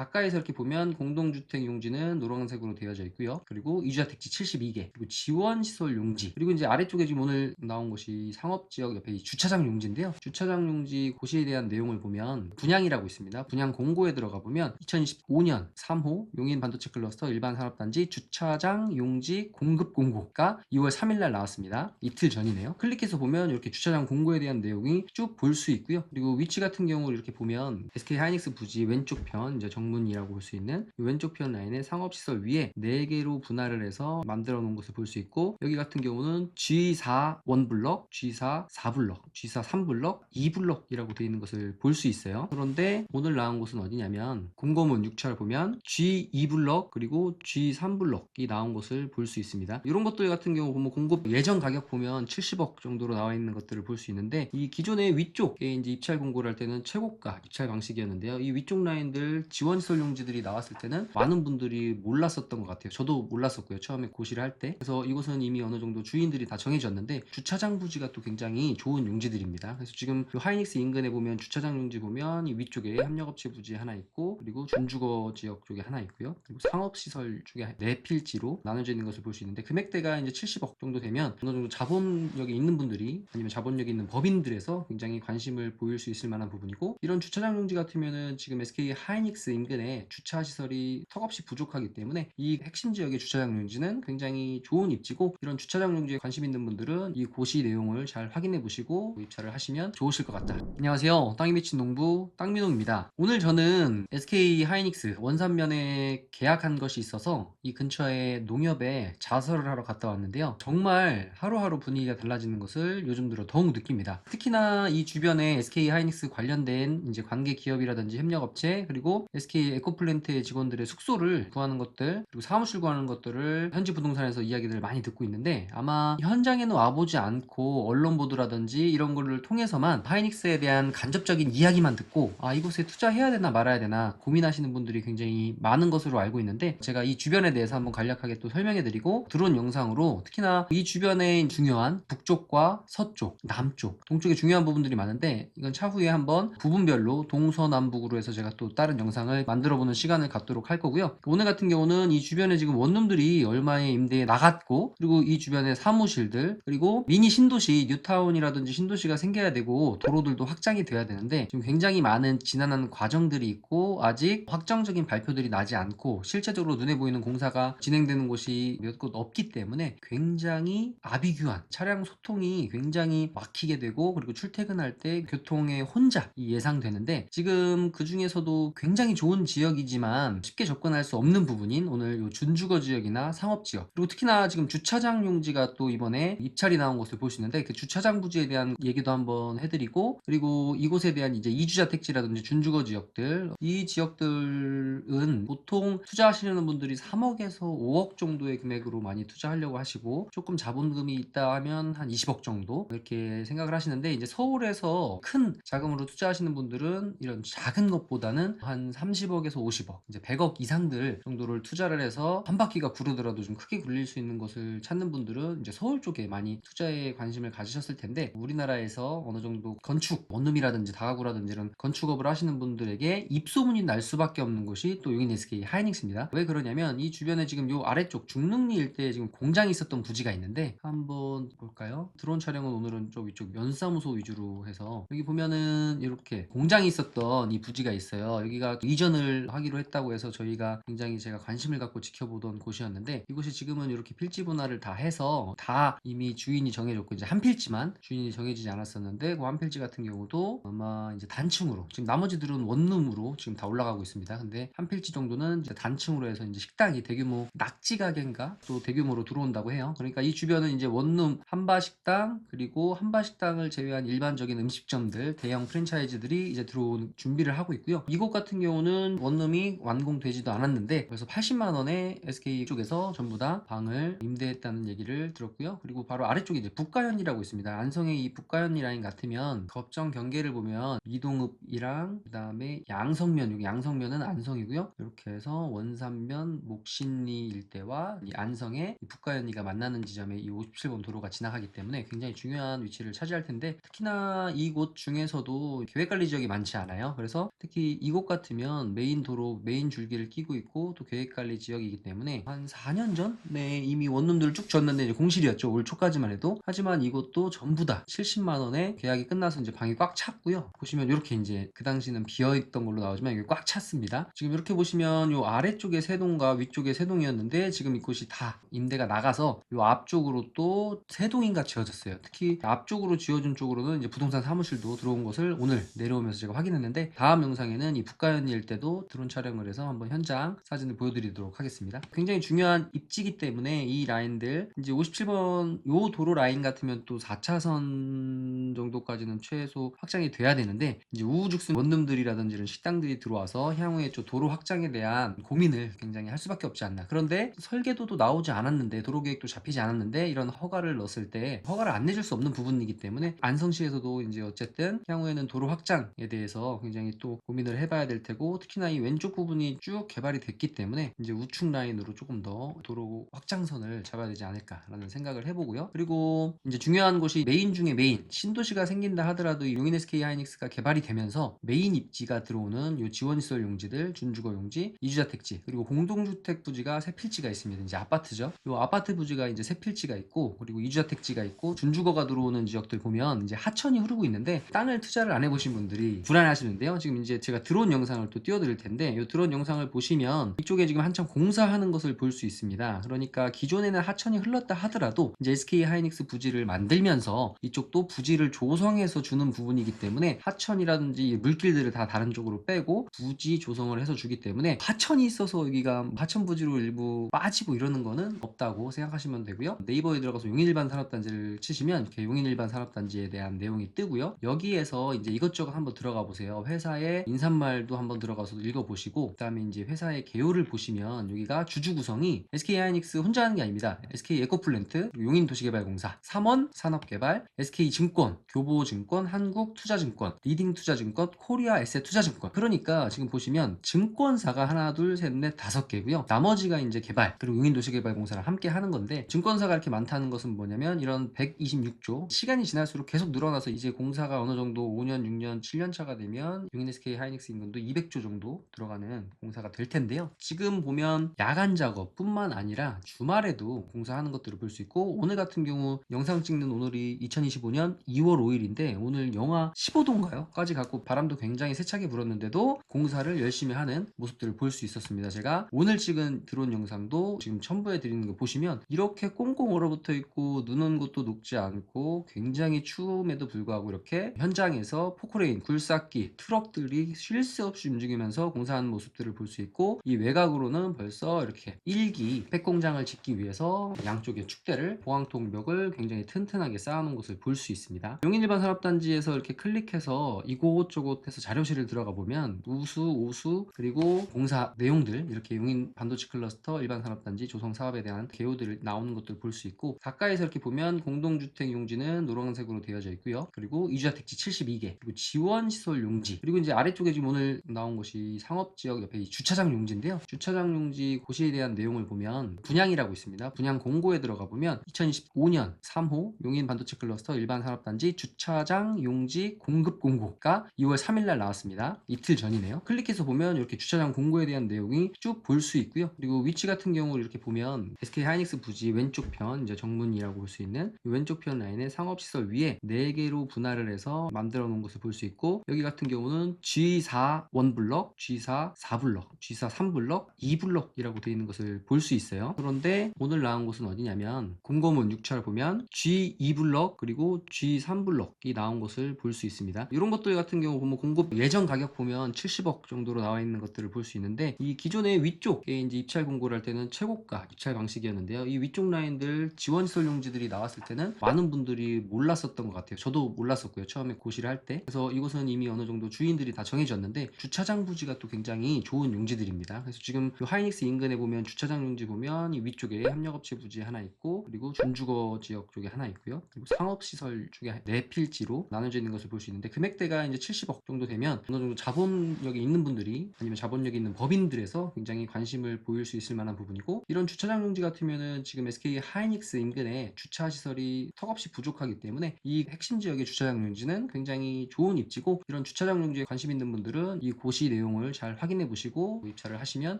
가까이서 이렇게 보면 공동주택 용지는 노란색으로 되어져 있고요. 그리고 이주자 택지 72개, 그리고 지원시설 용지, 그리고 이제 아래쪽에 지금 오늘 나온 것이 상업지역 옆에 이 주차장 용지인데요. 주차장 용지 고시에 대한 내용을 보면 분양이라고 있습니다. 분양 공고에 들어가 보면 2025년 3호 용인 반도체 클러스터 일반 산업단지 주차장 용지 공급 공고가 2월 3일 날 나왔습니다. 이틀 전이네요. 클릭해서 보면 이렇게 주차장 공고에 대한 내용이 쭉 볼 수 있고요. 그리고 위치 같은 경우 이렇게 보면 SK 하이닉스 부지 왼쪽 편, 이제 정문이라고 볼 수 있는 이 왼쪽 편 라인에 상업시설 위에 4개로 분할을 해서 만들어 놓은 것을 볼 수 있고, 여기 같은 경우는 G4 1블럭, G4 4블럭, G4 3블럭, 2블럭이라고 되어 있는 것을 볼 수 있어요. 그런데 오늘 나온 곳은 어디냐면 공고문 6차를 보면 G2블럭 그리고 G3블럭이 나온 것을 볼 수 있습니다. 이런 것들 같은 경우 보면 공급 예정 가격 보면 70억 정도로 나와 있는 것들을 볼 수 있는데, 이 기존의 위쪽에 이제 입찰 공고를 할 때는 최고가 입찰 방식이었는데요. 이 위쪽 라인들 지원시설 용지들이 나왔을 때는 많은 분들이 몰랐었던 것 같아요. 저도 몰랐었고요, 처음에 고시를 할 때. 그래서 이곳은 이미 어느 정도 주인들이 다 정해졌는데 주차장 부지가 또 굉장히 좋은 용지들입니다. 그래서 지금 하이닉스 인근에 보면 주차장 용지 보면 이 위쪽에 협력업체 부지 하나 있고, 그리고 준주거 지역 쪽에 하나 있고요. 그리고 상업시설 쪽에 4필지로 나눠져 있는 것을 볼 수 있는데, 금액대가 이제 70억 정도 되면 어느 정도 자본력이 있는 분들이, 아니면 자본력이 있는 법인들에서 굉장히 관심을 보일 수 있을 만한 부분이고, 이런 주차장 용지 같으면은 지금 SK 하이닉스 인근에 주차 시설이 턱없이 부족하기 때문에 이 핵심 지역의 주차장 용지는 굉장히 좋은 입지고, 이런 주차장 용지에 관심 있는 분들은 이 고시 내용을 잘 확인해 보시고 입찰을 하시면 좋으실 것 같다. 안녕하세요, 땅이 미친 농부 땅민홍입니다. 오늘 저는 SK 하이닉스 원산면에 계약한 것이 있어서 이 근처에 농협에 자설을 하러 갔다 왔는데요. 정말 하루하루 분위기가 달라지는 것을 요즘 들어 더욱 느낍니다. 특히나 이 주변에 SK 하이닉스 관련된 이제 관계 기업이라든지 협력업체, 그리고 SK 에코플랜트의 직원들의 숙소를 구하는 것들, 그리고 사무실 구하는 것들을 현지 부동산에서 이야기들을 많이 듣고 있는데, 아마 현장에는 와보지 않고 언론 보도라든지 이런 거를 통해서만 하이닉스에 대한 간접적인 이야기만 듣고 이곳에 투자해야 되나 말아야 되나 고민하시는 분들이 굉장히 많은 것으로 알고 있는데, 제가 이 주변에 대해서 한번 간략하게 또 설명해 드리고, 들어온 영상으로 특히나 이 주변에 중요한 북쪽과 서쪽, 남쪽, 동쪽에 중요한 부분들이 많은데, 이건 차후에 한번 부분별로 동서남북으로 해서 제가 또 다른 영상을 만들어 보는 시간을 갖도록 할 거고요. 오늘 같은 경우는 이 주변에 지금 원룸들이 얼마의 임대에 나갔고, 그리고 이 주변에 사무실들, 그리고 미니 신도시 뉴타운이라든지 신도시가 생겨야 되고 도로들도 확장이 돼야 되는데, 지금 굉장히 많은 지난한 과정들이 있고 아직 확정적인 발표들이 나지 않고 실제적으로 눈에 보이는 공사가 진행되는 곳이 몇 곳 없기 때문에 굉장히 아비규환, 차량 소통이 굉장히 막히게 되고, 그리고 출퇴근할 때 교통의 혼잡이 예상되는데, 지금 그 중에서도 굉장히 좋은 지역이지만 쉽게 접근할 수 없는 부분인 오늘 요 준주거 지역이나 상업 지역, 그리고 특히나 지금 주차장 용지가 또 이번에 입찰이 나온 것을 볼 수 있는데, 그 주차장 부지에 대한 얘기도 한번 해드리고, 그리고 이곳에 대한 이제 이주자 택지라든지 준주거 지역들, 이 지역들은 보통 투자하시려는 분들이 3억에서 5억 정도의 금액으로 많이 투자하려고 하시고, 조금 자본금이 있다 하면 한 20억 정도 이렇게 생각을 하시는데, 이제 서울에서 큰 자금으로 투자하시는 분들은 이런 작은 것보다는 한 30억에서 50억, 이제 100억 이상들 정도를 투자를 해서 한 바퀴가 구르더라도 좀 크게 굴릴 수 있는 것을 찾는 분들은 이제 서울 쪽에 많이 투자에 관심을 가지셨을 텐데, 우리나라에서 어느 정도 건축, 원룸이라든지 다가구라든지 이런 건축업을 하시는 분들에게 입소문이 날 수밖에 없는 곳이 또 용인 SK 하이닉스입니다. 왜 그러냐면 이 주변에 지금 요 아래쪽 중릉리 일대에 지금 공장이 있었던 부지가 있는데, 한번 볼까요? 드론 촬영은 오늘은 좀 이쪽 면사무소 위주로 해서, 여기 보면은 이렇게 공장이 있었던 이 부지가 있어요. 여기가 이전을 하기로 했다고 해서 저희가 굉장히 제가 관심을 갖고 지켜보던 곳이었는데, 이곳이 지금은 이렇게 필지 분할을 다 해서 다 이미 주인이 정해졌고, 이제 한 필지만 주인이 정해지지 않았었는데, 그 한 필지 같은 경우도 아마 이제 단층으로, 지금 나머지들은 원룸으로 지금 다 올라가고 있습니다. 근데 한 필지 정도는 이제 단층으로 해서 이제 식당이 대규모 낙지 가게인가 또 대규모로 들어온다고 해요. 그러니까 이 주변은 이제 원룸, 한바식당, 그리고 한바식당을 제외한 일반적인 음식점들, 대형 프랜차이즈들이 이제 들어온 준비를 하고 있고요. 이곳 같은 경우는 원룸이 완공되지도 않았는데 벌써 80만 원에 SK 쪽에서 전부 다 방을 임대했다는 얘기를 들었고요. 그리고 바로 아래쪽에 이제 북가현이라고 있습니다. 안성의 이 북가현이 라인 같으면 법정 경계를 보면 이동읍이랑 그 다음에 양성면, 여기 양성면은 안성이고요. 이렇게 해서 원산면, 목신리 일대와 이 안성의 이 북가현이가 만나는 지점에 이 57번 도로가 지나가기 때문에 굉장히 중요한 위치를 차지할 텐데, 특히나 이곳 중에서도 계획관리 지역이 많지 않아요. 그래서 특히 이곳 같으면 보시면 메인 도로, 메인 줄기를 끼고 있고 또 계획관리 지역이기 때문에 한 4년 전에 이미 원룸들을 쭉 줬는데 이제 공실이었죠. 올 초까지만 해도. 하지만 이것도 전부 다 70만 원에 계약이 끝나서 이제 방이 꽉 찼고요. 보시면 이렇게 이제 그 당시는 비어있던 걸로 나오지만 이게 꽉 찼습니다. 지금 이렇게 보시면 요 아래쪽에 세 동과 위쪽에 세 동이었는데 지금 이곳이 다 임대가 나가서 요 앞쪽으로 또 세 동인가 지어졌어요. 특히 앞쪽으로 지어준 쪽으로는 이제 부동산 사무실도 들어온 것을 오늘 내려오면서 제가 확인했는데, 다음 영상에는 이 북가현리 일대도 드론 촬영을 해서 한번 현장 사진을 보여드리도록 하겠습니다. 굉장히 중요한 입지기 때문에 이 라인들 이제 57번 요 도로 라인 같으면 또 4차선 정도까지는 최소 확장이 돼야 되는데, 이제 우후죽순 원룸들이라든지 이런 식당들이 들어와서 향후에 좀 도로 확장에 대한 고민을 굉장히 할 수밖에 없지 않나. 그런데 설계도도 나오지 않았는데, 도로 계획도 잡히지 않았는데 이런 허가를 넣었을 때 허가를 안 내줄 수 없는 부분이기 때문에 안성시에서도 이제 어쨌든 향후에는 도로 확장에 대해서 굉장히 또 고민을 해봐야 될 테고, 특히나 이 왼쪽 부분이 쭉 개발이 됐기 때문에 이제 우측 라인으로 조금 더 도로 확장선을 잡아야 되지 않을까라는 생각을 해보고요. 그리고 이제 중요한 곳이 메인 중에 메인, 신도시가 생긴다 하더라도 이 용인 SK 하이닉스가 개발이 되면서 메인 입지가 들어오는 요 지원시설 용지들, 준주거 용지, 이주자택지, 그리고 공동주택 부지가 세 필지가 있습니다. 이제 아파트죠. 요 아파트 부지가 이제 세 필지가 있고, 그리고 이주자택지가 있고, 준주거가 들어오는 지역들 보면 이제 하천이 흐르고 있는데 땅을 투자를 안 해보신 분들이 불안해하시는데요. 지금 이제 제가 드론 영상을 또 띄워드릴 텐데, 이 드론 영상을 보시면 이쪽에 지금 한참 공사하는 것을 볼 수 있습니다. 그러니까 기존에는 하천이 흘렀다 하더라도 이제 SK 하이닉스 부지를 만들면서 이쪽도 부지를 조성해서 주는 부분이기 때문에 하천이라든지 물길들을 다 다른 쪽으로 빼고 부지 조성을 해서 주기 때문에 하천이 있어서 여기가 하천 부지로 일부 빠지고 이러는 거는 없다고 생각하시면 되고요. 네이버에 들어가서 용인일반 산업단지를 치시면 이렇게 용인일반 산업단지에 대한 내용이 뜨고요. 여기에서 이제 이것저것 한번 들어가 보세요. 회사의 인사말도 한번 들어가서 읽어보시고, 그 다음에 이제 회사의 개요를 보시면 여기가 주주 구성이 SK 하이닉스 혼자 하는 게 아닙니다. SK 에코플랜트, 용인도시개발공사, 삼원 산업개발, SK증권, 교보증권, 한국투자증권, 리딩투자증권, 코리아 에셋투자증권. 그러니까 지금 보시면 증권사가 하나, 둘, 셋, 넷, 다섯 개고요. 나머지가 이제 개발, 그리고 용인도시개발공사랑 함께 하는 건데, 증권사가 이렇게 많다는 것은 뭐냐면 이런 126조 시간이 지날수록 계속 늘어나서 이제 공사가 어느 정도 5년, 6년, 7년 차가 되면 용인 SK 하이닉스 인근도 200조 정도 들어가는 공사가 될 텐데요. 지금 보면 야간 작업뿐만 아니라 주말에도 공사하는 것들을 볼 수 있고, 오늘 같은 경우 영상 찍는 오늘이 2025년 2월 5일인데 오늘 영하 15도인가요? 까지 갖고 바람도 굉장히 세차게 불었는데도 공사를 열심히 하는 모습들을 볼 수 있었습니다. 제가 오늘 찍은 드론 영상도 지금 첨부해 드리는 거 보시면 이렇게 꽁꽁 얼어붙어 있고 눈 온 것도 녹지 않고 굉장히 추움에도 불구하고 이렇게 현장에서 포크레인, 굴삭기, 트럭들이 쉴 새 없이 움직이면서 공사하는 모습들을 볼 수 있고, 이 외곽으로는 벌써 이렇게 1기 폐공장을 짓기 위해서 양쪽에 축대를, 보강통벽을 굉장히 튼튼하게 쌓아놓은 것을 볼 수 있습니다. 용인일반 산업단지에서 이렇게 클릭해서 이곳저곳 해서 자료실을 들어가 보면 우수, 오수, 그리고 공사 내용들, 이렇게 용인 반도체 클러스터 일반 산업단지 조성 사업에 대한 개요들을 나오는 것들을 볼 수 있고, 가까이서 이렇게 보면 공동주택 용지는 노란색으로 되어져 있고요. 그리고 이주자택지 72개, 그리고 지원시설 용지, 그리고 이제 아래쪽에 지금 오늘 나온 것이 상업지역 옆에 이 주차장 용지인데요. 주차장 용지 고시에 대한 내용을 보면 분양이라고 있습니다. 분양 공고에 들어가 보면 2025년 3호 용인 반도체 클러스터 일반 산업단지 주차장 용지 공급 공고가 2월 3일날 나왔습니다. 이틀 전이네요. 클릭해서 보면 이렇게 주차장 공고에 대한 내용이 쭉 볼 수 있고요. 그리고 위치 같은 경우 이렇게 보면 SK 하이닉스 부지 왼쪽 편, 이제 정문이라고 볼 수 있는 왼쪽 편 라인에 상업시설 위에 4개로 분할을 해서 만들어 놓은 것을 볼 수 있고, 여기 같은 경우는 G4 1블럭, G4 4블럭, G4 3블럭, 2블럭이라고 되어 있는 것을 볼 수 있어요. 그런데 오늘 나온 곳은 어디냐면 공고문 6차를 보면 G2블럭 그리고 G3블럭이 나온 것을 볼 수 있습니다. 이런 것들 같은 경우 보면 공급 예정 가격 보면 70억 정도로 나와 있는 것들을 볼 수 있는데, 이 기존의 위쪽에 이제 입찰 공고를 할 때는 최고가 입찰 방식이었는데요. 이 위쪽 라인들 지원시설 용지들이 나왔을 때는 많은 분들이 몰랐었던 것 같아요. 저도 몰랐었고요. 처음에 고시를 할 때. 그래서 이곳은 이미 어느 정도 주인들이 다 정해졌는데 주차장 부지가 또 굉장히 좋은 용지들입니다. 그래서 지금 이 하이닉스 인근에 보면 주차장 용지 보면 이 위쪽에 협력업체 부지 하나 있고, 그리고 준주거 지역 쪽에 하나 있고요. 그리고 상업시설 쪽에 4필지로 나눠져 있는 것을 볼 수 있는데, 금액대가 이제 70억 정도 되면 어느 정도 자본력이 있는 분들이, 아니면 자본력이 있는 법인들에서 굉장히 관심을 보일 수 있을 만한 부분이고, 이런 주차장 용지 같으면은 지금 SK 하이닉스 인근에 주차 시설이 턱없이 부족하기 때문에 이 핵심 지역의 주차장 용지는 굉장히 좋은 입지고, 이런 주차장 용지에 관심 있는 분들은 이 곳이 내용을 잘 확인해 보시고 입찰을 하시면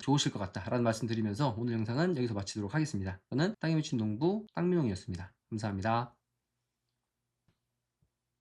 좋으실 것 같다라는 말씀 드리면서 오늘 영상은 여기서 마치도록 하겠습니다. 저는 땅에 묻힌 농부 땅민홍이었습니다. 감사합니다.